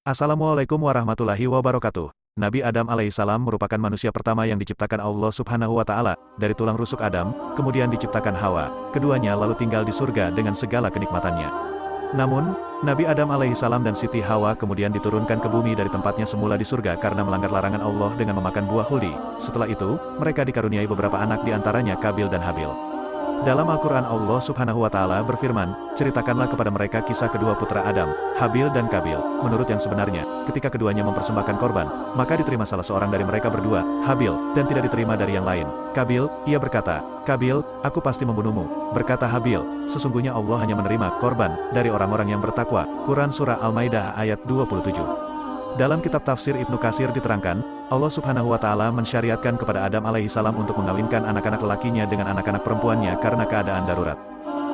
Assalamualaikum warahmatullahi wabarakatuh. Nabi Adam alaihissalam merupakan manusia pertama yang diciptakan Allah Subhanahu wa Ta'ala dari tulang rusuk Adam, kemudian diciptakan Hawa. Keduanya lalu tinggal di surga dengan segala kenikmatannya. Namun, Nabi Adam alaihissalam dan Siti Hawa kemudian diturunkan ke bumi dari tempatnya semula di surga karena melanggar larangan Allah dengan memakan buah huldi. Setelah itu, mereka dikaruniai beberapa anak di antaranya Kabil dan Habil. Dalam Al-Quran Allah Subhanahu wa Ta'ala berfirman, ceritakanlah kepada mereka kisah kedua putra Adam, Habil dan Kabil. Menurut yang sebenarnya, ketika keduanya mempersembahkan korban, maka diterima salah seorang dari mereka berdua, Habil, dan tidak diterima dari yang lain. Kabil, ia berkata, Kabil, aku pasti membunuhmu. Berkata Habil, sesungguhnya Allah hanya menerima korban dari orang-orang yang bertakwa. Quran Surah Al-Maidah ayat 27. Dalam kitab tafsir Ibnu Katsir diterangkan, Allah Subhanahu wa Ta'ala mensyariatkan kepada Adam alaihissalam untuk mengawinkan anak-anak lelakinya dengan anak-anak perempuannya karena keadaan darurat.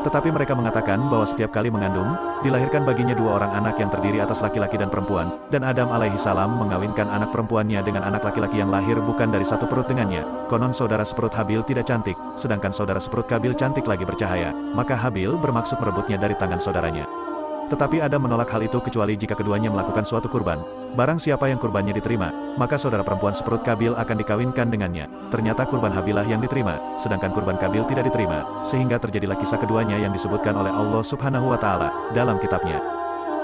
Tetapi mereka mengatakan bahwa setiap kali mengandung, dilahirkan baginya dua orang anak yang terdiri atas laki-laki dan perempuan, dan Adam alaihissalam mengawinkan anak perempuannya dengan anak laki-laki yang lahir bukan dari satu perut dengannya. Konon saudara seperut Habil tidak cantik, sedangkan saudara seperut Kabil cantik lagi bercahaya, maka Habil bermaksud merebutnya dari tangan saudaranya. Tetapi Adam menolak hal itu kecuali jika keduanya melakukan suatu kurban. Barang siapa yang kurbannya diterima, maka saudara perempuan seperut Kabil akan dikawinkan dengannya. Ternyata kurban Habilah yang diterima, sedangkan kurban Kabil tidak diterima, sehingga terjadilah kisah keduanya yang disebutkan oleh Allah Subhanahu wa Ta'ala dalam kitabnya.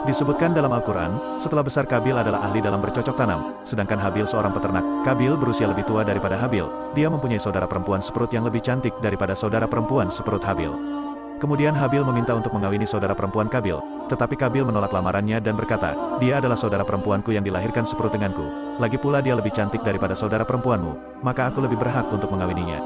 Disebutkan dalam Al-Quran, setelah besar Kabil adalah ahli dalam bercocok tanam, sedangkan Habil seorang peternak. Kabil berusia lebih tua daripada Habil, dia mempunyai saudara perempuan seperut yang lebih cantik daripada saudara perempuan seperut Habil. Kemudian Habil meminta untuk mengawini saudara perempuan Kabil, tetapi Kabil menolak lamarannya dan berkata, dia adalah saudara perempuanku yang dilahirkan seperut denganku. Lagi pula dia lebih cantik daripada saudara perempuanmu, maka aku lebih berhak untuk mengawininya.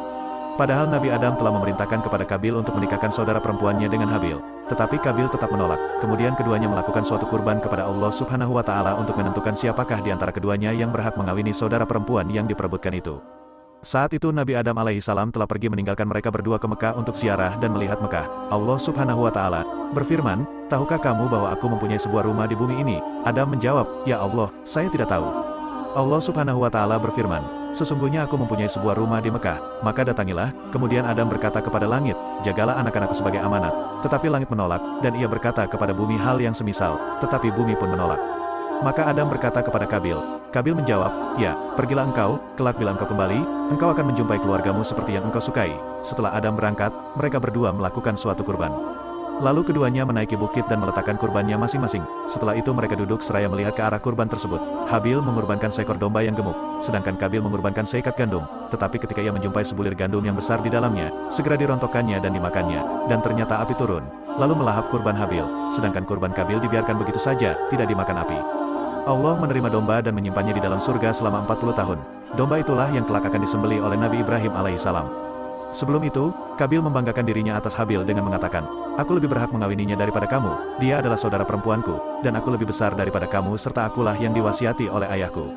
Padahal Nabi Adam telah memerintahkan kepada Kabil untuk menikahkan saudara perempuannya dengan Habil, tetapi Kabil tetap menolak. Kemudian keduanya melakukan suatu kurban kepada Allah Subhanahu wa Ta'ala untuk menentukan siapakah di antara keduanya yang berhak mengawini saudara perempuan yang diperebutkan itu. Saat itu Nabi Adam alaihissalam telah pergi meninggalkan mereka berdua ke Mekah untuk ziarah dan melihat Mekah. Allah Subhanahu wa Ta'ala berfirman, tahukah kamu bahwa aku mempunyai sebuah rumah di bumi ini? Adam menjawab, ya Allah, saya tidak tahu. Allah Subhanahu wa Ta'ala berfirman, sesungguhnya aku mempunyai sebuah rumah di Mekah. Maka datangilah. Kemudian Adam berkata kepada langit, jagalah anak-anakku sebagai amanat. Tetapi langit menolak, dan ia berkata kepada bumi hal yang semisal, tetapi bumi pun menolak. Maka Adam berkata kepada Kabil. Kabil menjawab, ya, pergilah engkau, kelak bila engkau kembali, engkau akan menjumpai keluargamu seperti yang engkau sukai. Setelah Adam berangkat, mereka berdua melakukan suatu kurban. Lalu keduanya menaiki bukit dan meletakkan kurbannya masing-masing. Setelah itu mereka duduk seraya melihat ke arah kurban tersebut. Habil mengorbankan seekor domba yang gemuk, sedangkan Kabil mengorbankan seikat gandum. Tetapi ketika ia menjumpai sebulir gandum yang besar di dalamnya, segera dirontokkannya dan dimakannya. Dan ternyata api turun, lalu melahap kurban Habil, sedangkan kurban Kabil dibiarkan begitu saja, tidak dimakan api. Allah menerima domba dan menyimpannya di dalam surga selama 40 tahun. Domba itulah yang kelak akan disembelih oleh Nabi Ibrahim alaihissalam. Sebelum itu, Kabil membanggakan dirinya atas Habil dengan mengatakan, aku lebih berhak mengawininya daripada kamu, dia adalah saudara perempuanku, dan aku lebih besar daripada kamu serta akulah yang diwasiati oleh ayahku.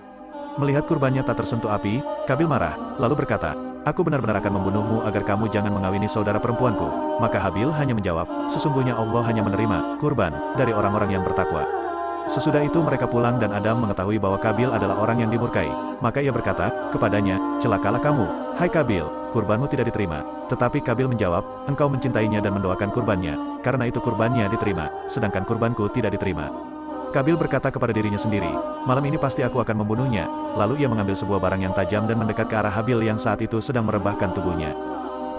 Melihat kurbannya tak tersentuh api, Kabil marah, lalu berkata, aku benar-benar akan membunuhmu agar kamu jangan mengawini saudara perempuanku. Maka Habil hanya menjawab, sesungguhnya Allah hanya menerima kurban dari orang-orang yang bertakwa. Sesudah itu mereka pulang dan Adam mengetahui bahwa Kabil adalah orang yang dimurkai. Maka ia berkata kepadanya, celakalah kamu, hai Kabil, kurbanmu tidak diterima. Tetapi Kabil menjawab, engkau mencintainya dan mendoakan kurbannya, karena itu kurbannya diterima, sedangkan kurbanku tidak diterima. Kabil berkata kepada dirinya sendiri, malam ini pasti aku akan membunuhnya. Lalu ia mengambil sebuah barang yang tajam dan mendekat ke arah Habil yang saat itu sedang merebahkan tubuhnya.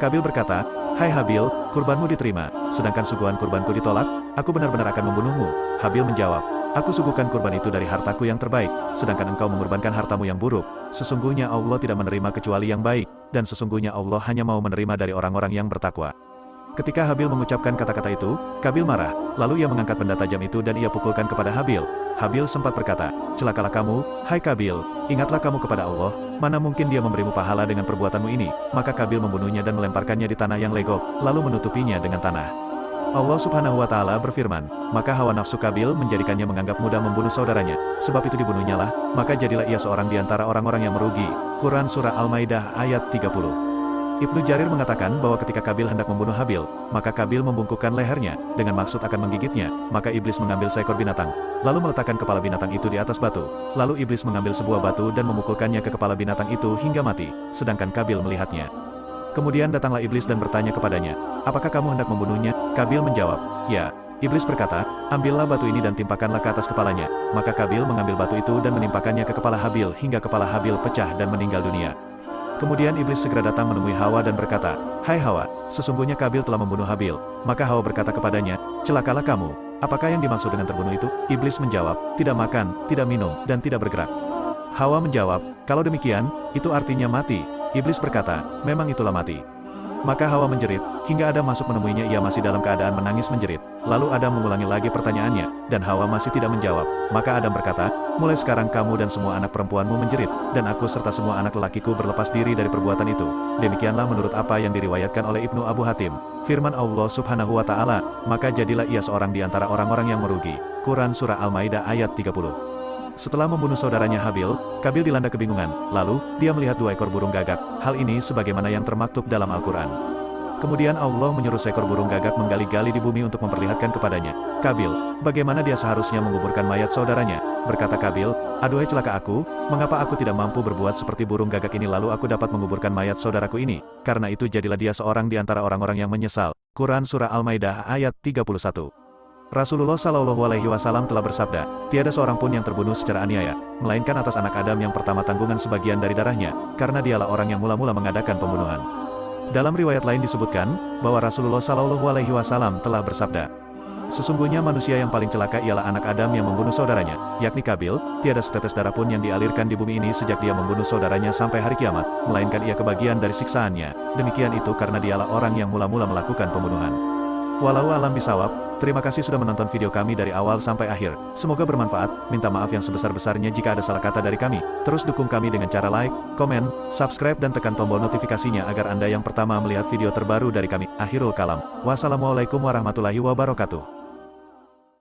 Kabil berkata, hai Habil, kurbanmu diterima, sedangkan suguhan kurbanku ditolak, aku benar-benar akan membunuhmu. Habil menjawab, aku suguhkan kurban itu dari hartaku yang terbaik, sedangkan engkau mengorbankan hartamu yang buruk. Sesungguhnya Allah tidak menerima kecuali yang baik, dan sesungguhnya Allah hanya mau menerima dari orang-orang yang bertakwa. Ketika Habil mengucapkan kata-kata itu, Kabil marah, lalu ia mengangkat benda tajam itu dan ia pukulkan kepada Habil. Habil sempat berkata, celakalah kamu, hai Kabil, ingatlah kamu kepada Allah, mana mungkin dia memberimu pahala dengan perbuatanmu ini. Maka Kabil membunuhnya dan melemparkannya di tanah yang legok, lalu menutupinya dengan tanah. Allah Subhanahu wa Ta'ala berfirman, maka hawa nafsu Kabil menjadikannya menganggap mudah membunuh saudaranya, sebab itu dibunuhnya lah, maka jadilah ia seorang di antara orang-orang yang merugi. Quran Surah Al-Maidah ayat 30. Ibnu Jarir mengatakan bahwa ketika Kabil hendak membunuh Habil, maka Kabil membungkukkan lehernya, dengan maksud akan menggigitnya, maka iblis mengambil seekor binatang, lalu meletakkan kepala binatang itu di atas batu. Lalu iblis mengambil sebuah batu dan memukulkannya ke kepala binatang itu hingga mati, sedangkan Kabil melihatnya. Kemudian datanglah iblis dan bertanya kepadanya, apakah kamu hendak membunuhnya? Kabil menjawab, ya. Iblis berkata, ambillah batu ini dan timpakanlah ke atas kepalanya. Maka Kabil mengambil batu itu dan menimpakannya ke kepala Habil hingga kepala Habil pecah dan meninggal dunia. Kemudian iblis segera datang menemui Hawa dan berkata, hai Hawa, sesungguhnya Kabil telah membunuh Habil. Maka Hawa berkata kepadanya, celakalah kamu, apakah yang dimaksud dengan terbunuh itu? Iblis menjawab, tidak makan, tidak minum, dan tidak bergerak. Hawa menjawab, kalau demikian, itu artinya mati. Iblis berkata, memang itulah mati. Maka Hawa menjerit, hingga Adam masuk menemuinya, ia masih dalam keadaan menangis menjerit. Lalu Adam mengulangi lagi pertanyaannya, dan Hawa masih tidak menjawab. Maka Adam berkata, mulai sekarang kamu dan semua anak perempuanmu menjerit, dan aku serta semua anak lelakiku berlepas diri dari perbuatan itu. Demikianlah menurut apa yang diriwayatkan oleh Ibnu Abu Hatim. Firman Allah Subhanahu wa Ta'ala, maka jadilah ia seorang di antara orang-orang yang merugi. Quran Surah Al-Maidah ayat 30. Setelah membunuh saudaranya Habil, Kabil dilanda kebingungan, lalu, dia melihat 2 ekor burung gagak, hal ini sebagaimana yang termaktub dalam Al-Quran. Kemudian Allah menyuruh seekor burung gagak menggali-gali di bumi untuk memperlihatkan kepadanya, Kabil, bagaimana dia seharusnya menguburkan mayat saudaranya. Berkata Kabil, aduhai celaka aku, mengapa aku tidak mampu berbuat seperti burung gagak ini lalu aku dapat menguburkan mayat saudaraku ini, karena itu jadilah dia seorang di antara orang-orang yang menyesal. Quran Surah Al-Maidah ayat 31. Rasulullah Shallallahu Alaihi Wasallam telah bersabda, tiada seorang pun yang terbunuh secara aniaya, melainkan atas anak Adam yang pertama tanggungan sebagian dari darahnya, karena dialah orang yang mula-mula mengadakan pembunuhan. Dalam riwayat lain disebutkan, bahwa Rasulullah Shallallahu Alaihi Wasallam telah bersabda, sesungguhnya manusia yang paling celaka ialah anak Adam yang membunuh saudaranya, yakni Kabil, tiada setetes darah pun yang dialirkan di bumi ini sejak dia membunuh saudaranya sampai hari kiamat, melainkan ia kebagian dari siksaannya, demikian itu karena dialah orang yang mula-mula melakukan pembunuhan. Walau alam bisawab, terima kasih sudah menonton video kami dari awal sampai akhir. Semoga bermanfaat, minta maaf yang sebesar-besarnya jika ada salah kata dari kami. Terus dukung kami dengan cara like, komen, subscribe dan tekan tombol notifikasinya agar Anda yang pertama melihat video terbaru dari kami. Akhirul kalam. Wassalamualaikum warahmatullahi wabarakatuh.